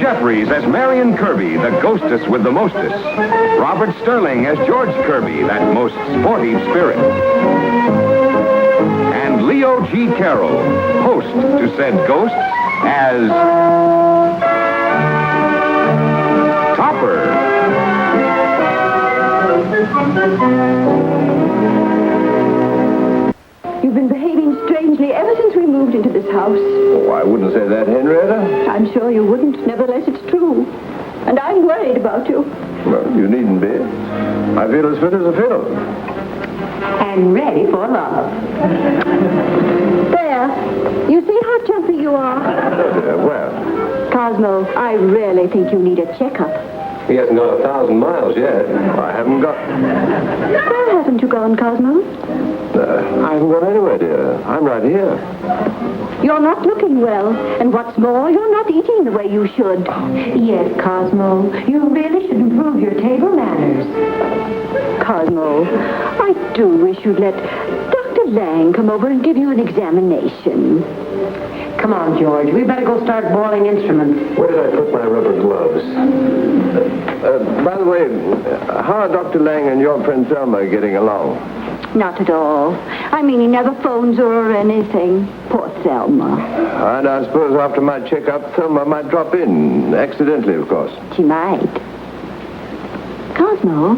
Jeffries as Marion Kirby, the ghostess with the mostest. Robert Sterling as George Kirby, that most sporty spirit. And Leo G. Carroll, host to said ghosts, as Topper. You've been behaving strangely ever since we moved into this house. Oh, I wouldn't say that, Henrietta. I'm sure you wouldn't. Nevertheless, it's true. And I'm worried about you. Well, you needn't be. I feel as fit as a fiddle. And ready for love. There. You see how jumpy you are? Well, Cosmo, I really think you need a checkup. he hasn't gone 1,000 miles yet. I haven't got... Where haven't you gone, Cosmo? I haven't gone anywhere, dear. I'm right here. You're not looking well. And what's more, you're not eating the way you should. Yes, Cosmo. You really should improve your table manners. Cosmo, I do wish you'd let Dr. Lang come over and give you an examination. Come on, George. We better go start boiling instruments. Where did I put my rubber gloves? By the way, how are Dr. Lang and your friend Thelma getting along? Not at all. I mean, he never phones her or anything. Poor Thelma. And I suppose after my checkup, Thelma might drop in. Accidentally, of course. She might. Cosmo,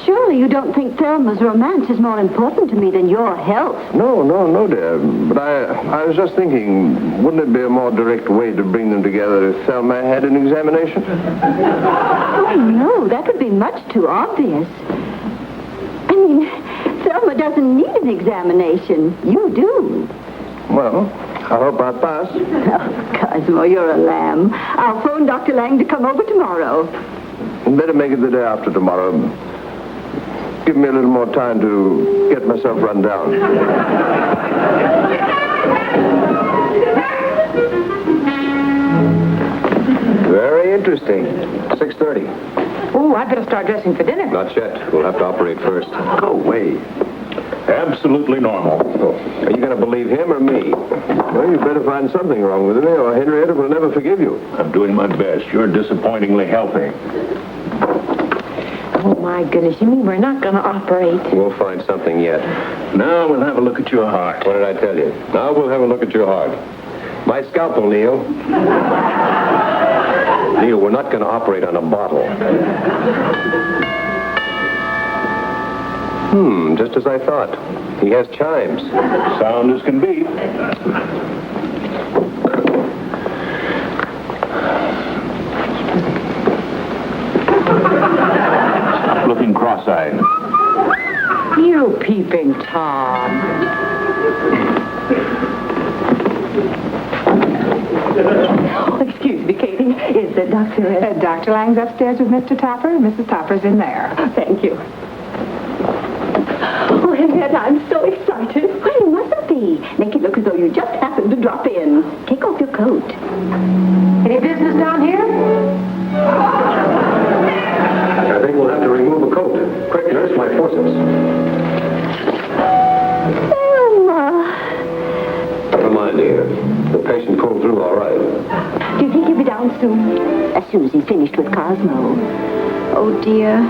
surely you don't think Thelma's romance is more important to me than your health? No, dear. But I was just thinking, wouldn't it be a more direct way to bring them together if Thelma had an examination? Oh, no, that would be much too obvious. I mean, Thelma doesn't need an examination. You do. Well, I hope I pass. Oh, Cosmo, you're a lamb. I'll phone Dr. Lang to come over tomorrow. Better make it the day after tomorrow. Give me a little more time to get myself run down. Very interesting. 6:30. Oh, I'd better start dressing for dinner. Not yet. We'll have to operate first. Go away. Absolutely normal. Oh, are you going to believe him or me? Well, you better find something wrong with me, or Henrietta will never forgive you. I'm doing my best. You're disappointingly healthy. Oh, my goodness. You mean we're not going to operate? We'll find something yet. Now we'll have a look at your heart. What did I tell you? Now we'll have a look at your heart. My scalpel, Neil. Neil, we're not going to operate on a bottle. Just as I thought. He has chimes. Sound as can be. Looking cross-eyed. You peeping Tom. Oh, excuse me, Katie. Is the doctor... Dr. Lang's upstairs with Mr. Topper. Mrs. Topper's in there. Thank you. Oh, Henrietta, I'm so excited. Well, you mustn't be. Make it look as though you just happened to drop in. Take off your coat. Any business down here? I think we'll have to remove a coat. Quick, nurse, my forceps. Thelma. Never mind, dear. The patient pulled through all right. Do you think he'll be down soon? As soon as he's finished with Cosmo. Oh, dear.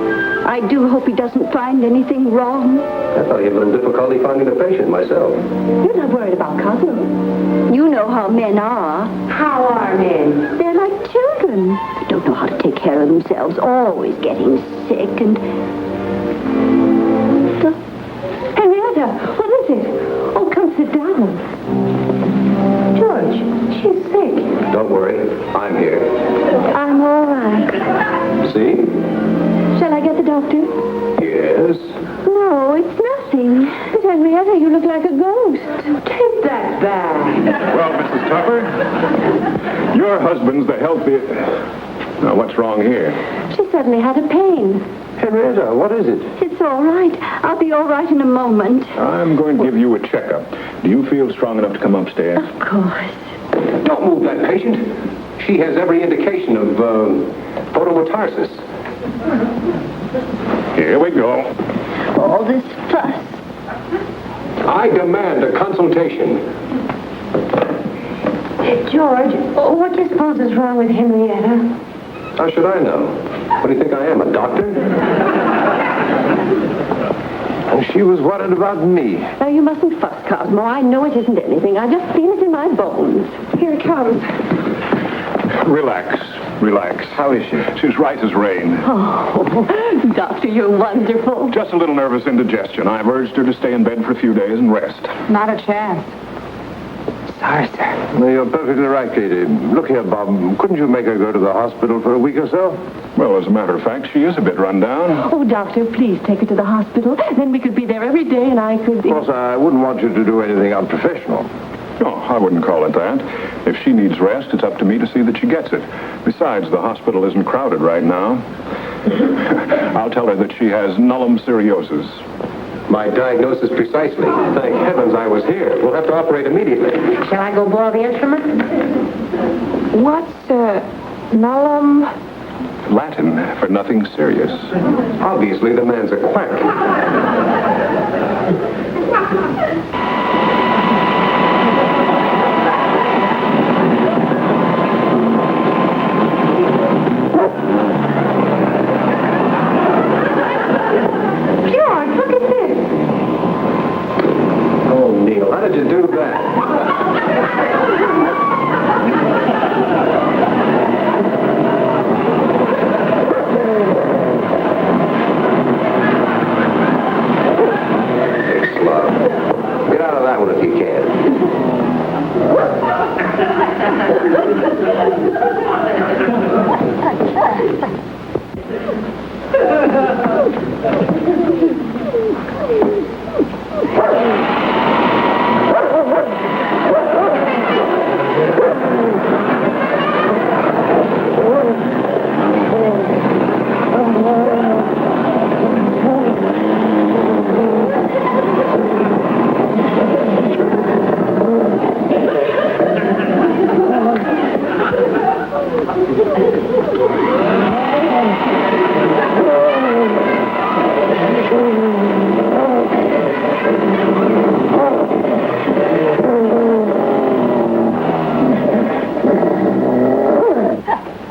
I do hope he doesn't find anything wrong. I thought he had a little difficulty finding the patient myself. You're not worried about Cosmo. You know how men are. How are men? They're like children. They don't know how to take care of themselves, always getting sick and... Henrietta, what is it? Oh, come sit down. George, she's sick. Don't worry. I'm here. I'm all right. See? Shall I get the doctor? Yes. No, it's nothing. But Henrietta, you look like a ghost. Take that back. Well, Mrs. Topper, your husband's the healthiest... Now, what's wrong here? She suddenly had a pain. Henrietta, what is it? It's all right. I'll be all right in a moment. I'm going to give you a checkup. Do you feel strong enough to come upstairs? Of course. Don't move that patient. She has every indication of photometastasis. Here we go. All this fuss. I demand a consultation. George, what do you suppose is wrong with Henrietta? How should I know? What do you think I am, a doctor? And she was worried about me. Now, you mustn't fuss, Cosmo. I know it isn't anything. I just feel it in my bones. Here it comes. Relax. How is she? She's right as rain. Oh, Doctor, you're wonderful. Just a little nervous indigestion. I've urged her to stay in bed for a few days and rest. Not a chance. Sorry, sir. No, you're perfectly right, Katie. Look here, Bob. Couldn't you make her go to the hospital for a week or so? Well, as a matter of fact, she is a bit run down. Oh, Doctor, please take her to the hospital. Then we could be there every day and I could... Of course, I wouldn't want you to do anything unprofessional. No, I wouldn't call it that. If she needs rest, it's up to me to see that she gets it. Besides, the hospital isn't crowded right now. I'll tell her that she has nullum seriosus. My diagnosis precisely. Thank heavens I was here. We'll have to operate immediately. Shall I go boil the instrument? What's, nullum? Latin for nothing serious. Obviously, the man's a quack. George, look at this. Oh, Neil, how did you do that? Get out of that one if you can.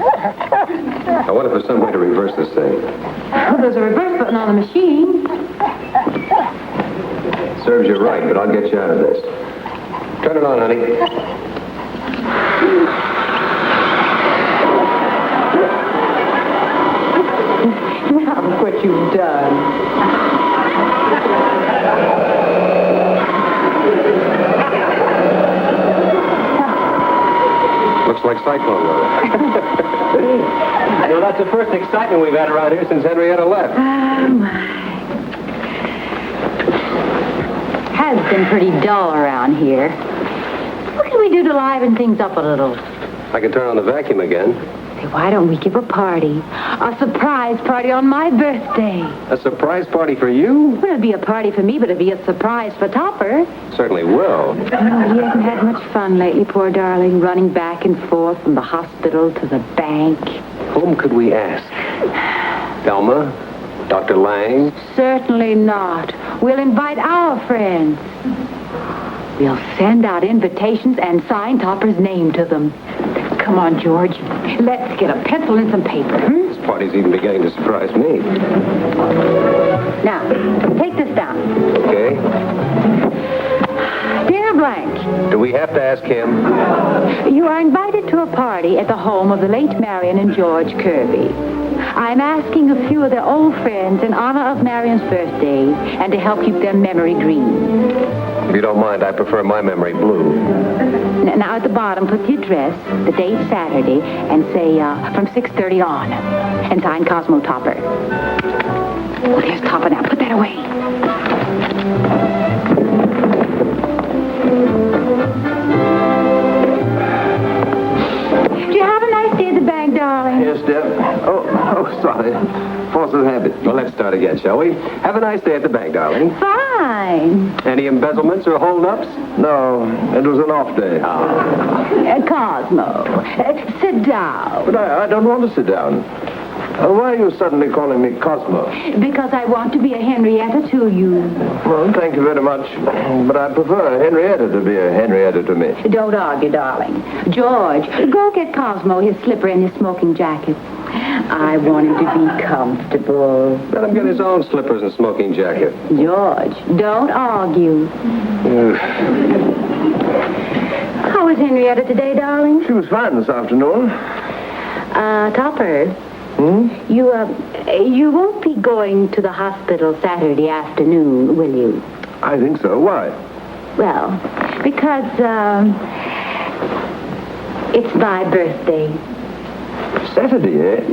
I wonder if there's some way to reverse this thing. Oh, there's a reverse button on the machine. Serves you right, but I'll get you out of this. Turn it on, honey. Now, look what you've done. Looks like cyclone weather. You know, that's the first excitement we've had around here since Henrietta left. Oh, my. Has been pretty dull around here. What can we do to liven things up a little? I can turn on the vacuum again. Say, why don't we give a party? A surprise party on my birthday. A surprise party for you? Well, it'll be a party for me, but it'll be a surprise for Topper. Certainly will. Oh, he hasn't had much fun lately, poor darling, running back and forth from the hospital to the bank. Whom could we ask? Thelma? Dr. Lang? Certainly not. We'll invite our friends. We'll send out invitations and sign Topper's name to them. Come on, George. Let's get a pencil and some paper. This party's even beginning to surprise me. Now, take this down. Okay. Dear Blank, Do we have to ask him? you are invited to a party at the home of the late Marion and George Kirby. I'm asking a few of their old friends in honor of Marion's birthday and to help keep their memory green. If you don't mind, I prefer my memory blue. Now, at the bottom, put the address, the date Saturday, and say from 6:30 on. And sign Cosmo Topper. Oh, there's Topper now. Put that away. Did you have a nice day at the bank, darling? Yes, Deb. Oh, sorry. Force of habit. Well, let's start again, shall we? Have a nice day at the bank, darling. Fine. Any embezzlements or hold-ups? No, it was an off day. Cosmo, sit down. But I don't want to sit down. Why are you suddenly calling me Cosmo? Because I want to be a Henrietta to you. Well, thank you very much. But I prefer Henrietta to be a Henrietta to me. Don't argue, darling. George, go get Cosmo his slipper and his smoking jacket. I want him to be comfortable. Let him get his own slippers and smoking jacket. George, don't argue. How was Henrietta today, darling? She was fine this afternoon. Topper. You won't be going to the hospital Saturday afternoon, will you? I think so. Why? Well, because, it's my birthday. Saturday, eh?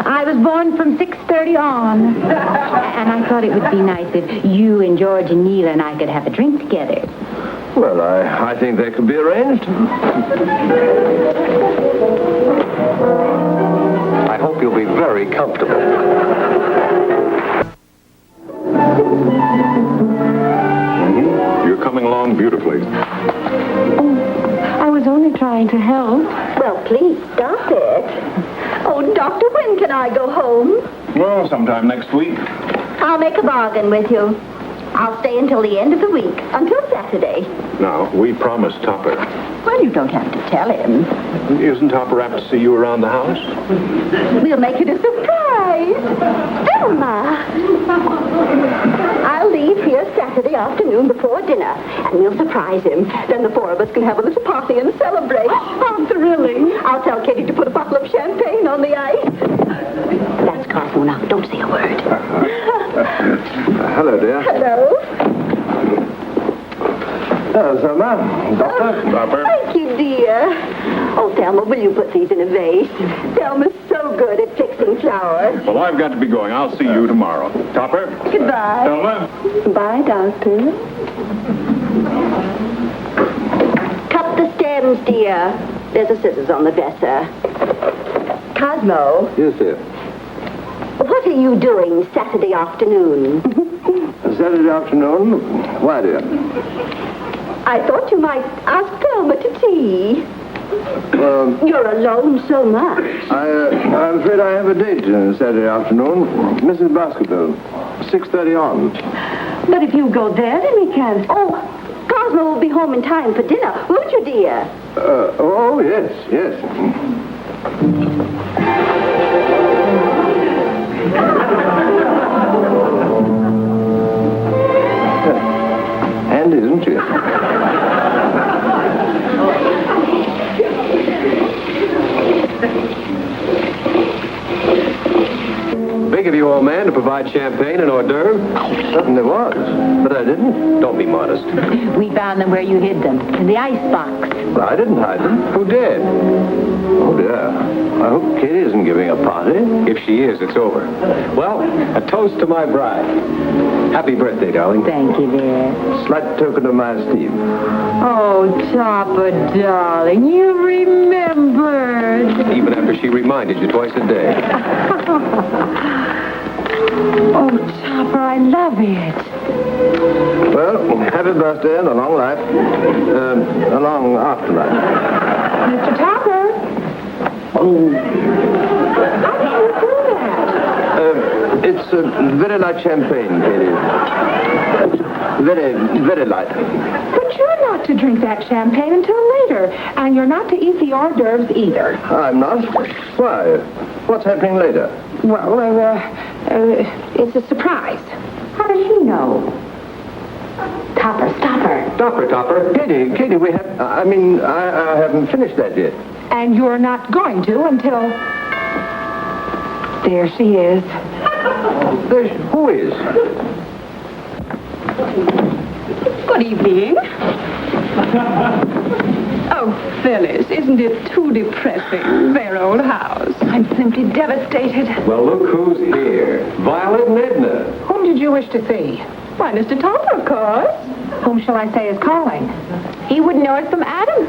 I was born from 6:30 on. And I thought it would be nice if you and George and Neela and I could have a drink together. Well, I think that could be arranged. I hope you'll be very comfortable. You're coming along beautifully. I was only trying to help. Well, please stop it. Oh, Doctor, when can I go home? Well, sometime next week. I'll make a bargain with you. I'll stay until the end of the week, until Saturday. Now, we promised Topper. Well, you don't have to tell him. Isn't Topper apt to see you around the house? We'll make it a surprise. Thelma! I'll leave here Saturday afternoon before dinner, and we'll surprise him. Then the four of us can have a little party and celebrate. How thrilling. I'll tell Kitty to put a bottle of champagne on the ice. That's Cosmo now. Don't say a word. Hello, dear. Hello. Thelma. Doctor. Topper. Thank you, dear. Oh, Thelma, will you put these in a vase? Thelma's so good at fixing flowers. Well, I've got to be going. I'll see you tomorrow. Topper. Goodbye. Thelma. Bye, Doctor. Cut the stems, dear. There's a scissors on the dresser. Cosmo, Yes, dear. what are you doing Saturday afternoon? Saturday afternoon? Why, dear? I thought you might ask Thelma to tea. You're alone so much. I'm afraid I have a date Saturday afternoon. Mrs. Baskerville, 6:30 on. But if you go there, then we can. Oh, Cosmo will be home in time for dinner, won't you, dear? Oh, yes, yes. And isn't she? Big of you, old man, to provide champagne and hors d'oeuvres. Certainly was, but I didn't. Don't be modest. We found them where you hid them, in the icebox. Well, I didn't hide them. Who did? Oh, dear. I hope Kitty isn't giving a party. If she is, it's over. Well, a toast to my bride. Happy birthday, darling. Thank you, dear. Slight token of my esteem. Oh, Topper, darling, you remembered. Even after she reminded you twice a day. Oh, Topper, I love it. Well, happy birthday and a long life. A long afterlife. Mr. Topper. How did you do that? It's very light champagne, Kitty. Very, very light. But you're not to drink that champagne until later, and you're not to eat the hors d'oeuvres either. I'm not. Why? What's happening later? Well, it's a surprise. How does she know? Topper, stop her. Topper. Kitty, we have... I haven't finished that yet. And you're not going to until... There she is. Who is? Good evening. Oh, Phyllis, isn't it too depressing? Their old house. I'm simply devastated. Well, look who's here. Violet and Edna. Whom did you wish to see? Why, Mr. Topper, of course. Whom shall I say is calling? He wouldn't know it from Adam.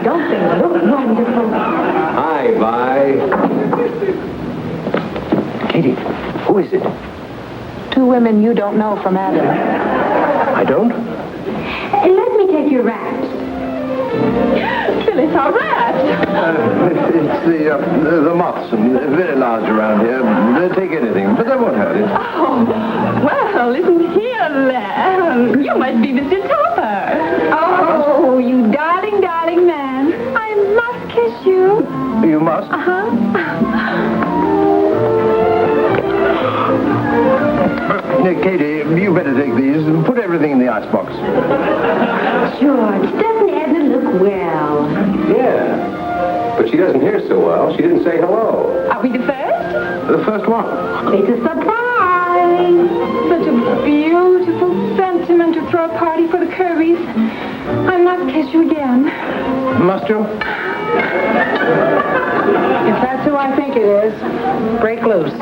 Don't they look wonderful? Hi, Vi. Kitty, who is it? Two women you don't know from Adam. I don't? Let me take your wraps. Phyllis, our rats. It's the moths, and they're very large around here. They'll take anything, but they won't hurt it. Oh, well, isn't he a lamb? You must be Mr. Topper. Oh, you darling, darling man. I must kiss you. You must. Uh-huh. Katie, you better take these and put everything in the icebox. George, doesn't Edna look well? Yeah. But she doesn't hear so well. She didn't say hello. Are we the first? The first one. It's a surprise. Such a beautiful sentiment to throw a party for the Kirbys. I must kiss you again. Must you? If that's who I think it is, break loose.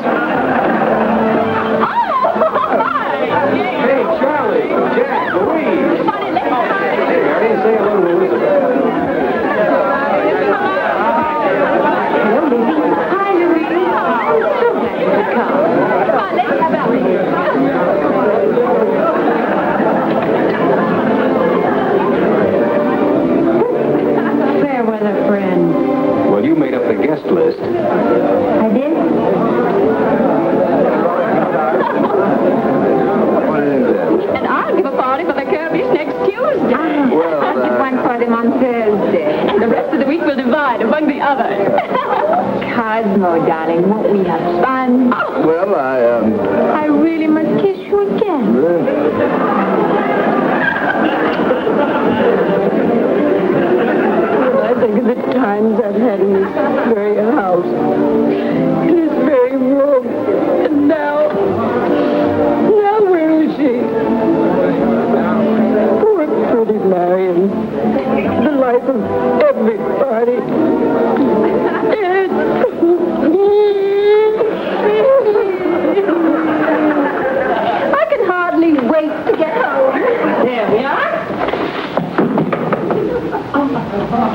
Hey, Charlie, Jack, Louise. Hey, Mary, say hello to Elizabeth. Hello, Lizzie. Hi, Louise. So glad you could come. Let's have out Fair weather friend. Well, you made up the guest list. I did? What is that? And I'll give a party for the Kirbys next Tuesday. I'll give one for them on Thursday. And the rest of the week we'll divide among the others. Cosmo, darling, won't we have fun? Well, I really must kiss you again. I think of the times I've had in this very house, in this very room, and now where is she? Poor pretty Marion, the life of everybody. I can hardly wait to get home. There we are.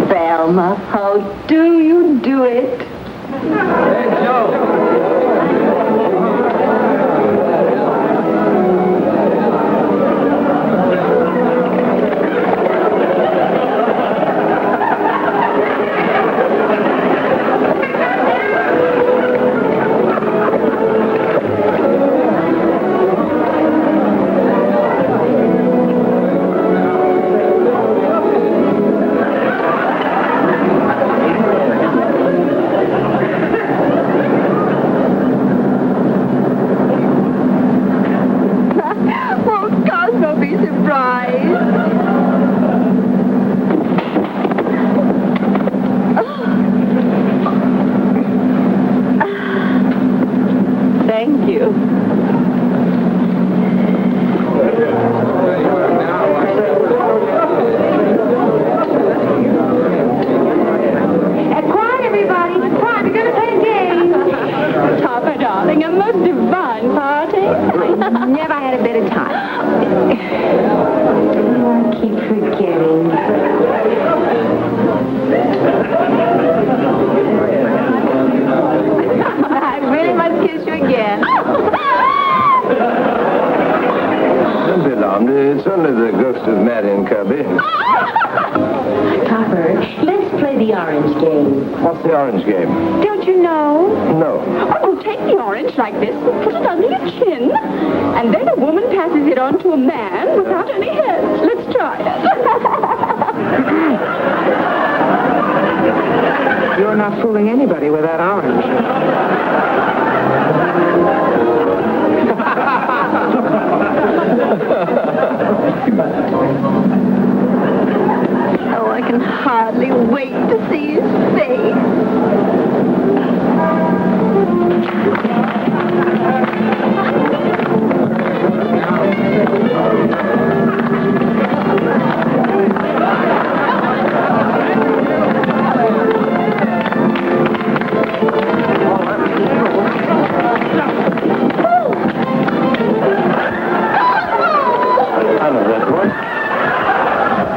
Velma, how do you do it? Hey, Joe. Won't Cosmo be surprised? Thank you. Quiet, everybody. Quiet. We're going to play a game. Topper, darling, a most divine party. Never had a better time. I keep forgetting. I really must kiss you again. don't be alarmed. It's only the ghost of Marion Kirby. Topper, let's play the orange game. What's the orange game? Don't you know? No. Oh, take the orange like this, put it under your chin, and then a woman passes it on to a man without any heads. Let's try it. You're not fooling anybody with that orange. Oh, I can hardly wait to see his face.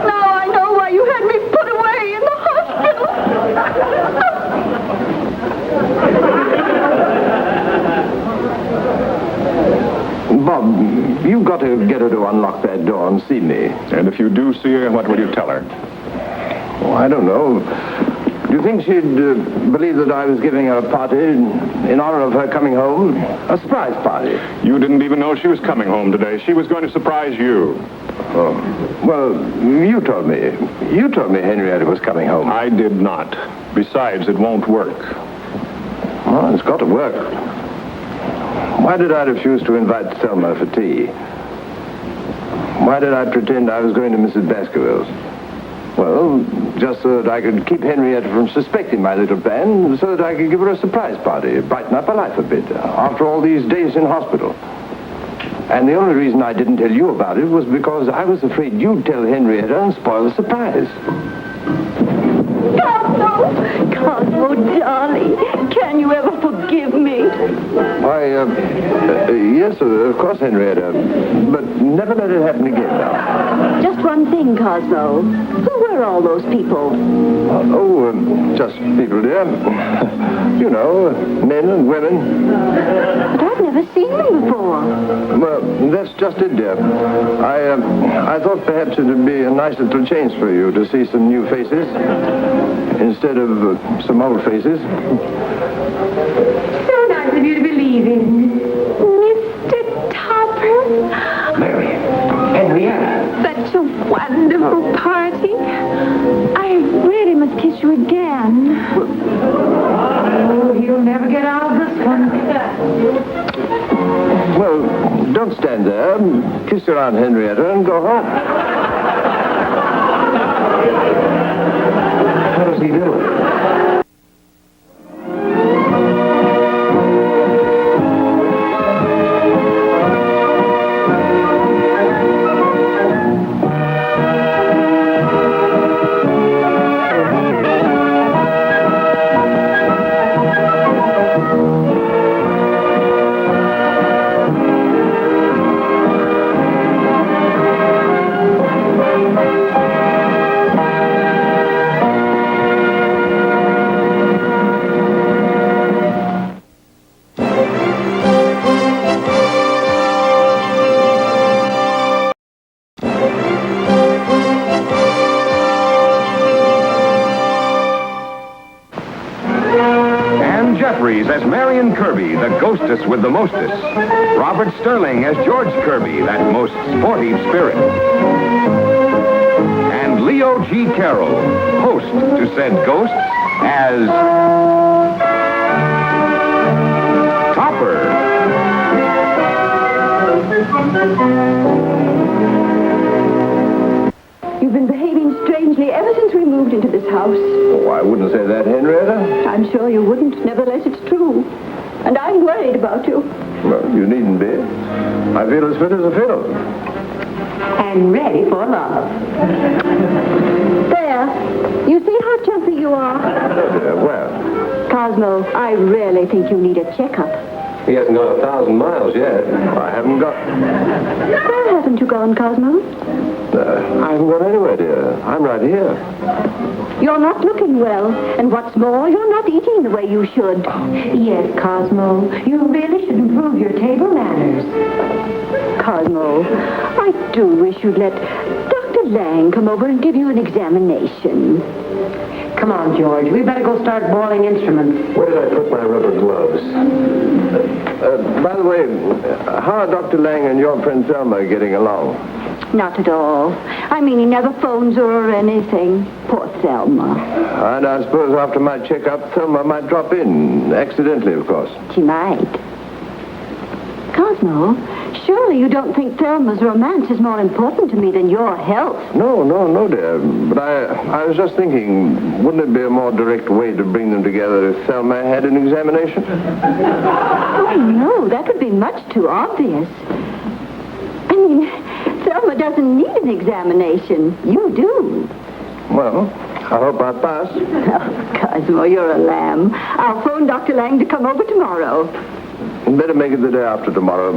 Now I know why you had me put away in the hospital. Bob, you've got to get her to unlock that door and see me. And if you do see her, what will you tell her? Oh, I don't know. Do you think she'd believe that I was giving her a party in honor of her coming home? A surprise party. You didn't even know she was coming home today. She was going to surprise you. Oh. Well, you told me. You told me Henrietta was coming home. I did not. Besides, it won't work. Oh, it's got to work. Why did I refuse to invite Selma for tea? Why did I pretend I was going to Mrs. Baskerville's? Well, just so that I could keep Henrietta from suspecting my little plan, so that I could give her a surprise party, brighten up her life a bit, after all these days in hospital. And the only reason I didn't tell you about it was because I was afraid you'd tell Henrietta and spoil the surprise. Cosmo, darling, can you ever forgive me? Why, yes, of course, Henrietta, but never let it happen again now. Just one thing, Cosmo. Who were all those people? Just people, dear. You know, men and women. But I've never seen them before. Well, that's just it, dear. I thought perhaps it would be a nice little change for you to see some new faces instead of some old faces. So nice of you to be leaving. Mr. Topper. Mary, Henrietta. Such a wonderful party. I really must kiss you again. Oh, he'll never get out of this one. Well, don't stand there. Kiss your Aunt Henrietta and go home. What does he do? Jeffries as Marion Kirby, the ghostess with the mostess. Robert Sterling as George Kirby, that most sporty spirit. And Leo G. Carroll, host to said ghosts, as Topper. You've been behaving strangely ever since we moved into this house. Oh, I wouldn't say that, Henrietta. I'm sure you wouldn't. Nevertheless, it's true. And I'm worried about you. Well, you needn't be. I feel as fit as a fiddle. And ready for love. There. You see how jumpy you are? Well, Cosmo, I really think you need a checkup. He hasn't gone 1,000 miles yet. I haven't got... Where haven't you gone, Cosmo? I haven't gone anywhere, dear. I'm right here. You're not looking well. And what's more, you're not eating the way you should. Yes, Cosmo. You really should improve your table manners. Cosmo, I do wish you'd let Dr. Lang come over and give you an examination. Come on, George. We better go start boiling instruments. Where did I put my rubber gloves? By the way, how are Dr. Lang and your friend Thelma getting along? Not at all. I mean, he never phones her or anything. Poor Thelma. And I suppose after my checkup, Thelma might drop in. Accidentally, of course. She might. Cosmo, surely you don't think Thelma's romance is more important to me than your health? No, dear. But I was just thinking, wouldn't it be a more direct way to bring them together if Thelma had an examination? Oh, no, that would be much too obvious. I mean, Thelma doesn't need an examination. You do. Well, I hope I pass. Oh, Cosmo, you're a lamb. I'll phone Dr. Lang to come over tomorrow. Better make it the day after tomorrow.